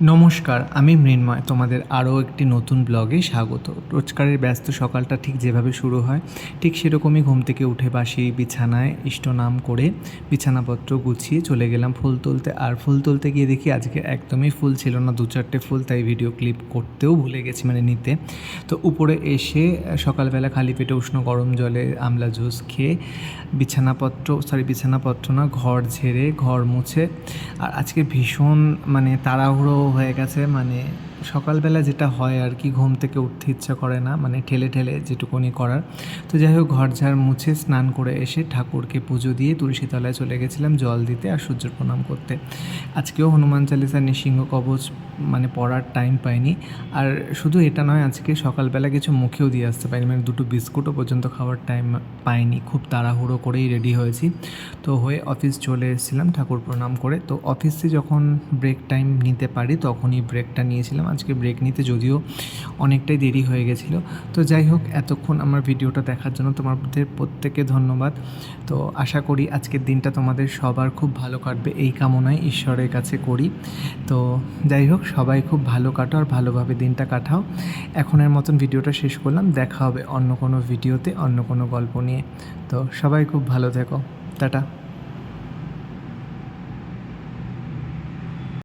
নমস্কার, আমি মৃন্ময়। তোমাদের আরও একটি নতুন ব্লগে স্বাগত। রোজকারের ব্যস্ত সকালটা ঠিক যেভাবে শুরু হয়, ঠিক সেরকমই ঘুম থেকে উঠে বাসি বিছানায় ইষ্টনাম করে বিছানাপত্র গুছিয়ে চলে গেলাম ফুল তুলতে। আর ফুল তুলতে গিয়ে দেখি আজকে একদমই ফুল ছিল না, 2-4টে ফুল, তাই ভিডিও ক্লিপ করতেও ভুলে গেছি, মানে নিতে। তো উপরে এসে সকালবেলা খালি পেটে উষ্ণ গরম জলে আমলা জুস খেয়ে বিছানাপত্র না, ঘর ঝেড়ে ঘর মুছে। আর আজকে ভীষণ তাড়াহুড়ো হয়ে গেছে, সকালবেলা যেটা হয় আর কি, ঘুম থেকে উঠতে ইচ্ছা করে না, ঠেলে ঠেলে যেটুকুনি করার। তো যাই হোক, ঘর ঝাড় মুছে স্নান করে এসে ঠাকুরকে পুজো দিয়ে তুলসীতলায় চলে গেছিলাম জল দিতে আর সূর্য প্রণাম করতে। আজকেও হনুমান চালিসা নৃসিংহ কবচ পড়ার টাইম পাইনি। আর শুধু এটা নয়, আজকে সকালবেলা কিছু মুখেও দিয়ে আসতে পারিনি, দুটো বিস্কুটও পর্যন্ত খাওয়ার টাইম পাইনি। খুব তাড়াহুড়ো করেই রেডি হয়েছি। তো হয়ে অফিস চলে এসেছিলাম ঠাকুর প্রণাম করে। তো অফিসে যখন ব্রেক টাইম নিতে পারি তখনই ব্রেকটা নিয়েছিলাম। আজকে ব্রেক নিতে যদিও অনেকটাই দেরি হয়ে গেছিলো। তো যাই হোক, এতক্ষণ আমার ভিডিওটা দেখার জন্য তোমাদের প্রত্যেককে ধন্যবাদ। তো আশা করি আজকের দিনটা তোমাদের সবার খুব ভালো কাটবে, এই কামনাই ঈশ্বরের কাছে করি। তো যাই হোক, সবাই খুব ভালো কাটো আর ভালোভাবে দিনটা কাটাও। এখনের মতন ভিডিওটা শেষ করলাম, দেখা হবে অন্য কোনো ভিডিওতে অন্য কোনো গল্প নিয়ে। তো সবাই খুব ভালো থেকো, টাটা।